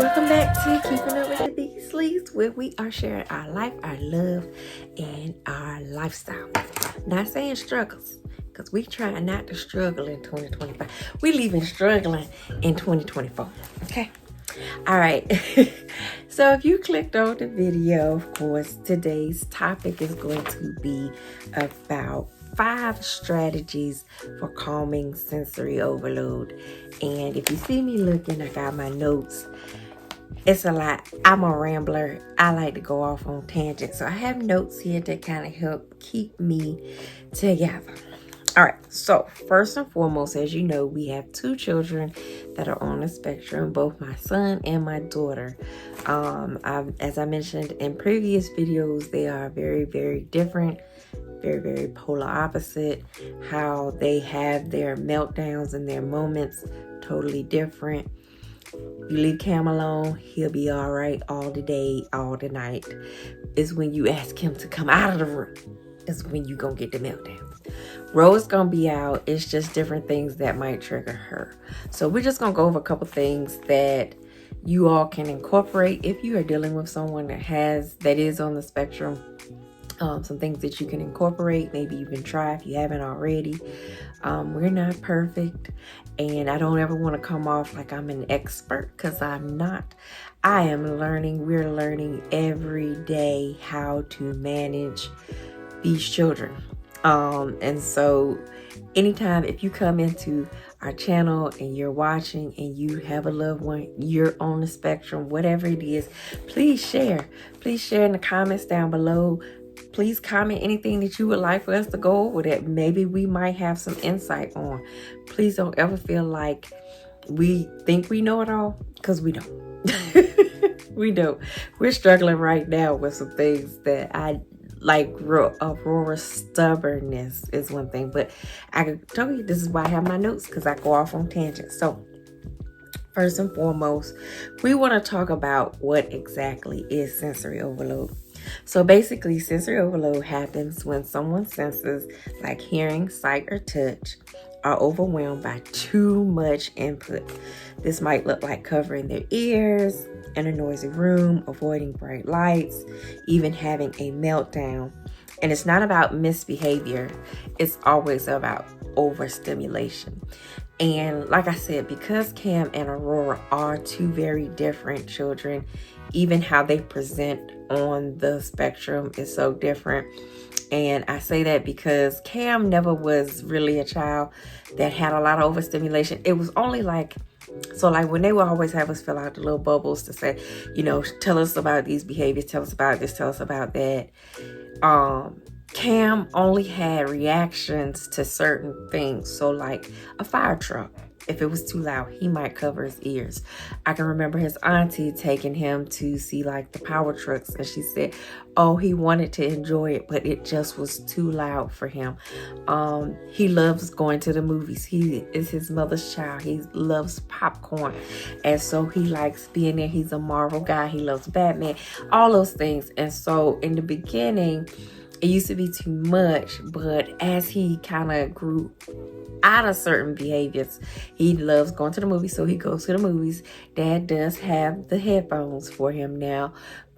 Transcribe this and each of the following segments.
Welcome back to Keeping Up with the Beasleys, where we are sharing our life, our love, and our lifestyle. Not saying struggles, because we try not to struggle in 2025. We leaving struggling in 2024. Okay? All right. So if you clicked on the video, of course, today's topic is going to be about 5 strategies for calming sensory overload. And if you see me looking, I got my notes. It's a lot. I'm a rambler. I like to go off on tangents. So I have notes here to kind of help keep me together. All right. So first and foremost, as you know, we have 2 children that are on the spectrum, both my son and my daughter. As I mentioned in previous videos, they are very, very different, very, very polar opposite. How they have their meltdowns and their moments, totally different. You leave Cam alone, he'll be all right all the day, all the night. It's when you ask him to come out of the room, it's when you gonna get the meltdown. Rose gonna be out. It's just different things that might trigger her. So we're just gonna go over a couple things that you all can incorporate if you are dealing with someone that is on the spectrum. Some things that you can incorporate, maybe even try if you haven't already. We're not perfect, and I don't ever want to come off like I'm an expert, because I'm not. I am learning. We're learning every day how to manage these children. And so anytime if you come into our channel and you're watching and you have a loved one, you're on the spectrum, whatever it is, please share in the comments down below. Please comment anything that you would like for us to go over that maybe we might have some insight on. Please don't ever feel like we think we know it all, because we don't. We don't. We're struggling right now with some things that I like. Aurora's stubbornness is one thing, but I can tell you this is why I have my notes, because I go off on tangents. So first and foremost, we want to talk about what exactly is sensory overload. So basically, sensory overload happens when someone's senses, like hearing, sight, or touch, are overwhelmed by too much input. This might look like covering their ears in a noisy room, avoiding bright lights, even having a meltdown. And it's not about misbehavior. It's always about overstimulation. And like I said, because Cam and Aurora are 2 very different children, even how they present on the spectrum is so different. And I say that because Cam never was really a child that had a lot of overstimulation. It was only like when they would always have us fill out the little bubbles to say, tell us about these behaviors, tell us about this, tell us about that. Cam only had reactions to certain things. So like a fire truck, if it was too loud, he might cover his ears. I can remember his auntie taking him to see like the power trucks, and she said, oh, he wanted to enjoy it, but it just was too loud for him. He loves going to the movies. He is his mother's child. He loves popcorn, and so he likes being there. He's a Marvel guy. He loves Batman, all those things. And so in the beginning, it used to be too much, but as he kind of grew out of certain behaviors, he loves going to the movies, so he goes to the movies. Dad does have the headphones for him now,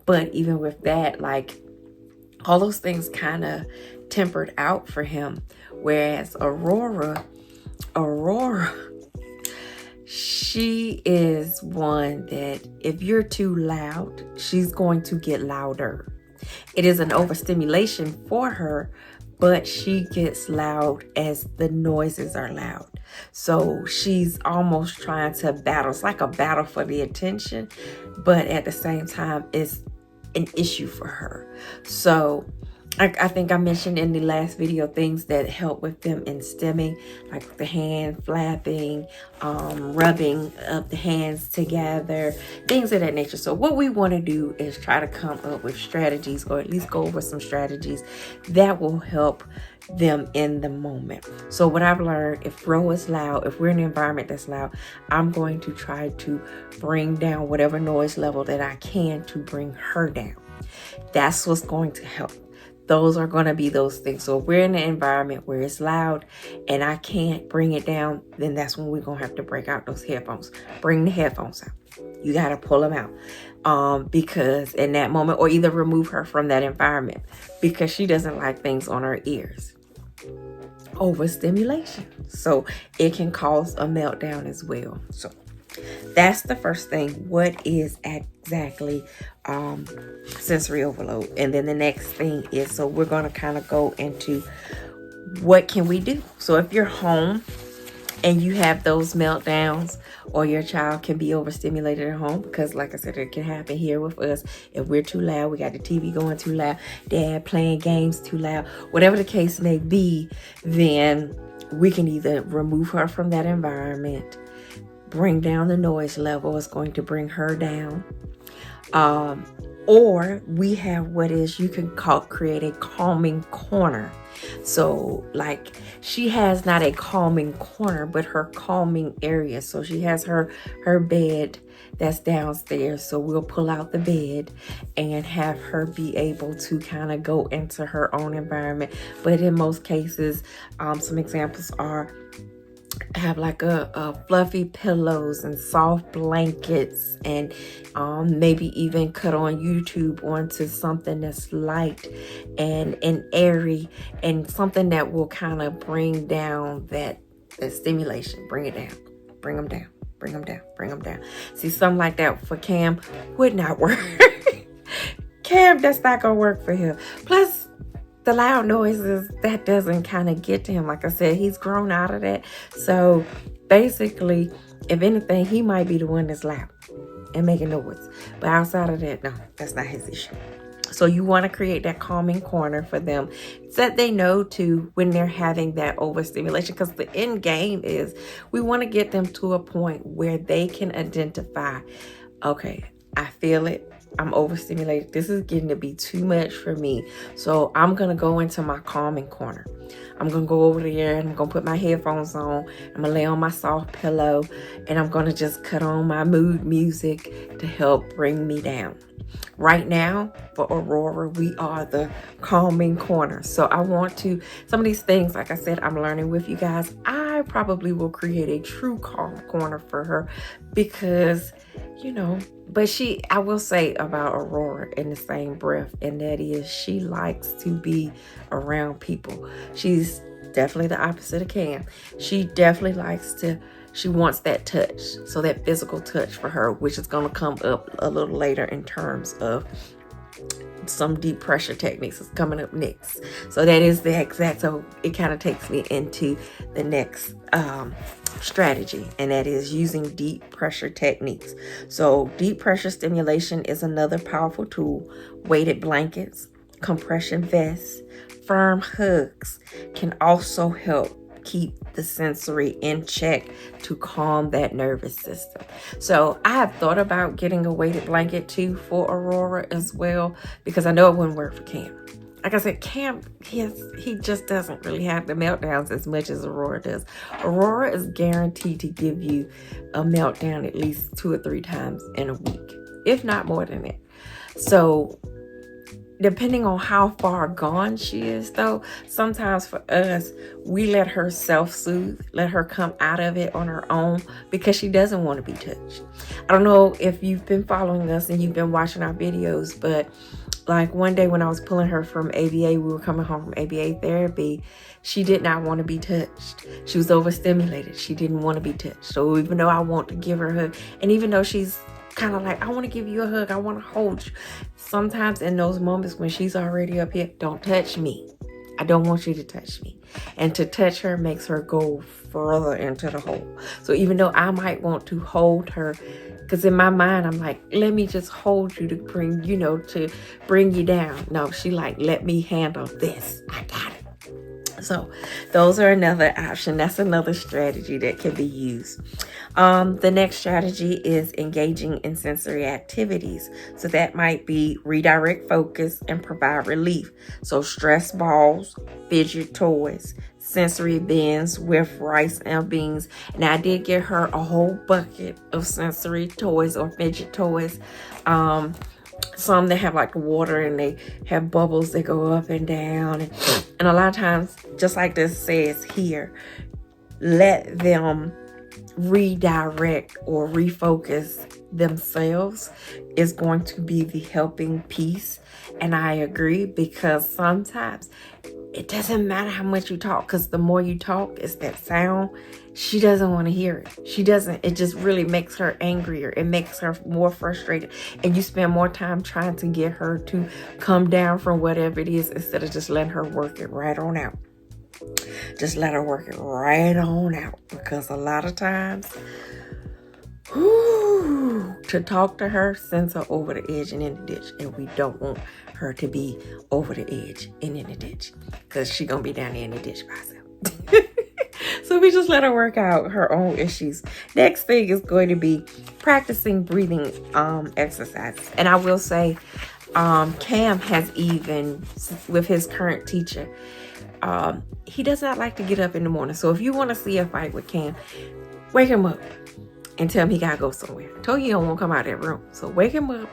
but even with that, like, all those things kind of tempered out for him. Whereas Aurora, she is one that if you're too loud, she's going to get louder. It is an overstimulation for her, but she gets loud as the noises are loud. So she's almost trying to battle. It's like a battle for the attention, but at the same time, it's an issue for her. So I think I mentioned in the last video things that help with them in stemming, like the hand flapping, rubbing up the hands together, things of that nature. So what we want to do is try to come up with strategies, or at least go over some strategies that will help them in the moment. So what I've learned, if Ro is loud, if we're in an environment that's loud, I'm going to try to bring down whatever noise level that I can to bring her down. That's what's going to help. those are going to be those things. So if we're in an environment where it's loud and I can't bring it down, then that's when we're going to have to break out those headphones. Bring the headphones out. You got to pull them out because in that moment, or either remove her from that environment because she doesn't like things on her ears. Overstimulation. So it can cause a meltdown as well. So that's the first thing. What is exactly sensory overload? And then the next thing is, so we're going to kind of go into what can we do? So if you're home and you have those meltdowns, or your child can be overstimulated at home, because like I said, it can happen here with us. If we're too loud, we got the TV going too loud, dad playing games too loud, whatever the case may be, then we can either remove her from that environment, bring down the noise level. It's going to bring her down. Or we have what is, you can create a calming corner. So like she has not a calming corner, but her calming area. So she has her bed that's downstairs. So we'll pull out the bed and have her be able to kind of go into her own environment. But in most cases, some examples are have like a fluffy pillows and soft blankets, and maybe even cut on YouTube onto something that's light and airy, and something that will kind of bring down that stimulation. Bring it down, bring them down, bring them down, bring them down. See, something like that for Cam would not work. Cam, that's not gonna work for him. Plus the loud noises, that doesn't kind of get to him. Like I said, he's grown out of that. So basically, if anything, he might be the one that's loud and making noise. But outside of that, no, that's not his issue. So you want to create that calming corner for them so that they know to when they're having that overstimulation. Because the end game is we want to get them to a point where they can identify, okay, I feel it. I'm overstimulated. This is getting to be too much for me. So I'm going to go into my calming corner. I'm going to go over there and I'm going to put my headphones on. I'm going to lay on my soft pillow and I'm going to just cut on my mood music to help bring me down. Right now, for Aurora, we are the calming corner. So I want to, some of these things, like I said, I'm learning with you guys. I probably will create a true calm corner for her because, you know, but I will say about Aurora in the same breath, and that is she likes to be around people. She's definitely the opposite of Cam. She definitely she wants that touch. So that physical touch for her, which is going to come up a little later in terms of some deep pressure techniques is coming up next. So that is the exact, so it kind of takes me into the next strategy, and that is using deep pressure techniques. So deep pressure stimulation is another powerful tool. Weighted blankets, compression vests, firm hugs can also help keep the sensory in check to calm that nervous system. So I have thought about getting a weighted blanket too for Aurora as well, because I know it wouldn't work for Cam. Like I said, Cam, he just doesn't really have the meltdowns as much as Aurora does. Aurora is guaranteed to give you a meltdown at least 2 or 3 times in a week, if not more than that. So depending on how far gone she is, though, sometimes for us, we let her self-soothe, let her come out of it on her own because she doesn't want to be touched. I don't know if you've been following us and you've been watching our videos, but like one day when I was pulling her from ABA, we were coming home from ABA therapy, she did not want to be touched. She was overstimulated. She didn't want to be touched. So even though I want to give her a hug, and even though she's kind of like, I want to give you a hug, I want to hold you, sometimes in those moments when she's already up here, don't touch me. I don't want you to touch me. And to touch her makes her go further into the hole. So even though I might want to hold her, because in my mind, I'm like, let me just hold you to bring, to bring you down. No, she like, let me handle this. I got it. So those are another option. That's another strategy that can be used. The next strategy is engaging in sensory activities. So that might be redirect focus and provide relief. So stress balls, fidget toys, sensory bins with rice and beans. And I did get her a whole bucket of sensory toys or fidget toys. some that have like water and they have bubbles that go up and down. And a lot of times, just like this says here, let them redirect or refocus themselves is going to be the helping piece. And I agree, because sometimes it doesn't matter how much you talk, because the more you talk, it's that sound. She doesn't want to hear it. She doesn't. It just really makes her angrier. It makes her more frustrated. And you spend more time trying to get her to come down from whatever it is, instead of just letting her work it right on out. Just let her work it right on out. Because a lot of times, to talk to her sends her over the edge and in the ditch. And we don't want her to be over the edge and in the ditch, because she's going to be down there in the ditch by herself. So we just let her work out her own issues. Next thing is going to be practicing breathing exercises. And I will say, Cam has even, with his current teacher, he does not like to get up in the morning. So if you want to see a fight with Cam, wake him up and tell him he gotta go somewhere. I told you he don't want to come out of that room. So wake him up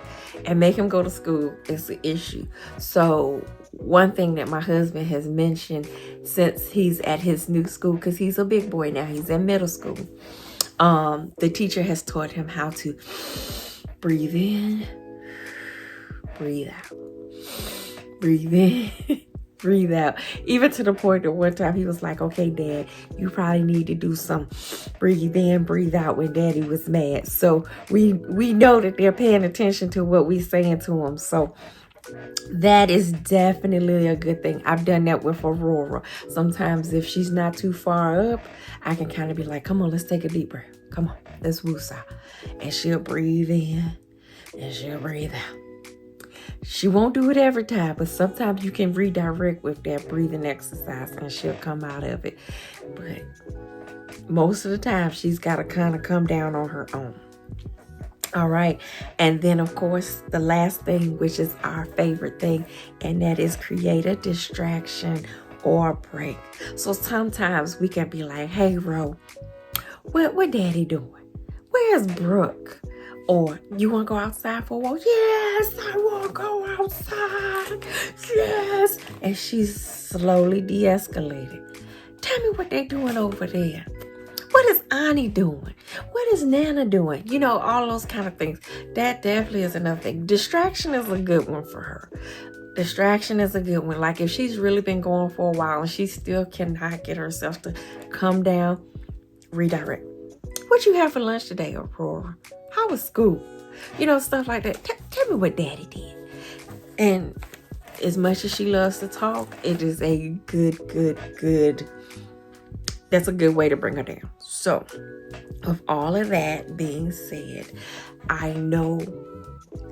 and make him go to school is the issue. So one thing that my husband has mentioned since he's at his new school, because he's a big boy now, he's in middle school. The teacher has taught him how to breathe in, breathe out, breathe in, breathe out. Even to the point that one time he was like, okay, Dad, you probably need to do some breathe in, breathe out when Daddy was mad. So we know that they're paying attention to what we're saying to him. So that is definitely a good thing. I've done that with Aurora. Sometimes if she's not too far up, I can kind of be like, come on, let's take a deep breath. Come on, let's woosah. And she'll breathe in and she'll breathe out. She won't do it every time, but sometimes you can redirect with that breathing exercise and she'll come out of it. But most of the time, she's got to kind of come down on her own. All right. And then, of course, the last thing, which is our favorite thing, and that is create a distraction or break. So sometimes we can be like, hey, Ro, what Daddy doing? Where's Brooke? Or you want to go outside for a walk? Yes, I want to go outside. Yes. And she's slowly de-escalated. Tell me what they're doing over there. What is Annie doing? What is Nana doing? You know, all those kind of things. That definitely is another thing. Distraction is a good one for her. Distraction is a good one. Like if she's really been going for a while and she still cannot get herself to come down, redirect. What you have for lunch today, Aurora? How was school? You know, stuff like that. Tell me what Daddy did. And as much as she loves to talk, it is a good, that's a good way to bring her down. So, with all of that being said, I know,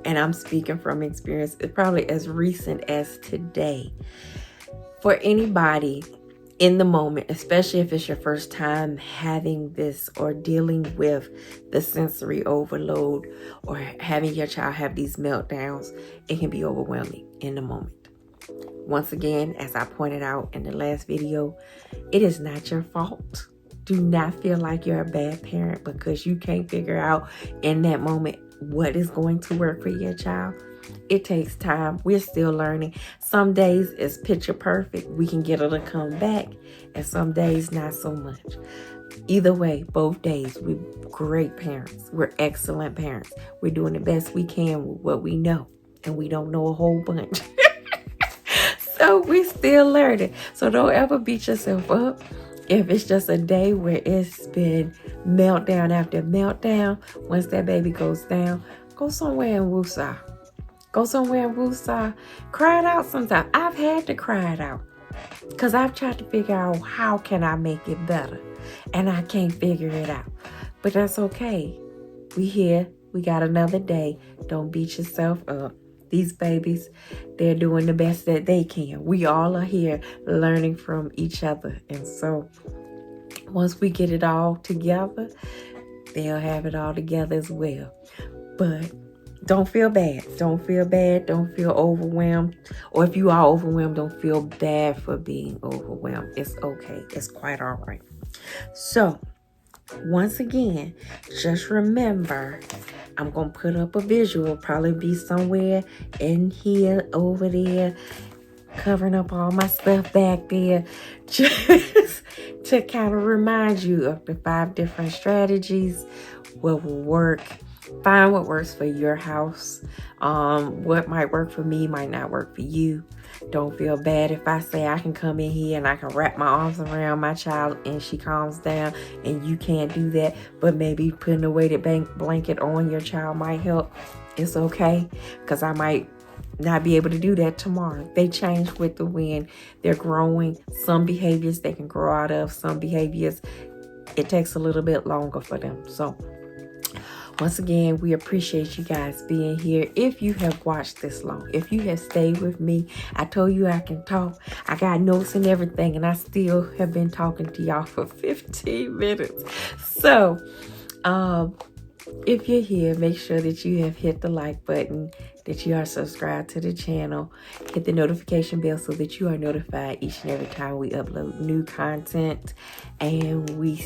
and I'm speaking from experience, it's probably as recent as today, for anybody in the moment, especially if it's your first time having this or dealing with the sensory overload or having your child have these meltdowns, it can be overwhelming in the moment. Once again, as I pointed out in the last video, it is not your fault. Do not feel like you're a bad parent because you can't figure out in that moment what is going to work for your child. It takes time. We're still learning. Some days it's picture perfect. We can get her to come back. And some days not so much. Either way, both days, we're great parents. We're excellent parents. We're doing the best we can with what we know. And we don't know a whole bunch. So we still learning. So don't ever beat yourself up. If it's just a day where it's been meltdown after meltdown, once that baby goes down, go somewhere and woosah. Go somewhere and woosah. Cry it out sometimes. I've had to cry it out because I've tried to figure out how can I make it better. And I can't figure it out. But that's okay. We here. We got another day. Don't beat yourself up. These babies, they're doing the best that they can. We all are here learning from each other. And so once we get it all together, they'll have it all together as well. But don't feel bad. Don't feel bad. Don't feel overwhelmed. Or if you are overwhelmed, don't feel bad for being overwhelmed. It's okay. It's quite all right. So once again, just remember, I'm going to put up a visual, probably be somewhere in here, over there, covering up all my stuff back there, just to kind of remind you of the 5 different strategies, what will work. Find what works for your house. What might work for me might not work for you. Don't feel bad if I say I can come in here and I can wrap my arms around my child and she calms down and you can't do that, but maybe putting a weighted blanket on your child might help. It's okay, because I might not be able to do that tomorrow. They change with the wind. They're growing. Some behaviors they can grow out of. Some behaviors, it takes a little bit longer for them. So once again, we appreciate you guys being here. If you have watched this long, if you have stayed with me, I told you I can talk. I got notes and everything, and I still have been talking to y'all for 15 minutes. So, if you're here, make sure that you have hit the like button, that you are subscribed to the channel, hit the notification bell so that you are notified each and every time we upload new content. And we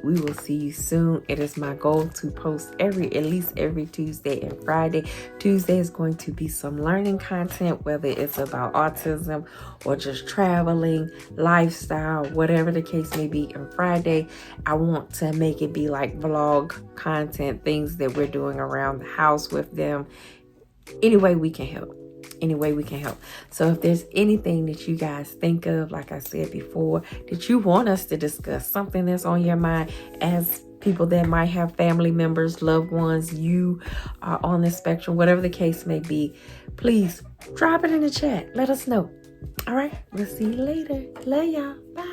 will see you soon. It is my goal to post at least every Tuesday and Friday. Tuesday is going to be some learning content, whether it's about autism or just traveling, lifestyle, whatever the case may be. And Friday, I want to make it be like vlog content, things that we're doing around the house with them. Any way we can help. So if there's anything that you guys think of, like I said before, that you want us to discuss, something that's on your mind as people that might have family members, loved ones, you are on the spectrum, whatever the case may be, please drop it in the chat. Let us know. All right. We'll see you later. Love y'all. Bye.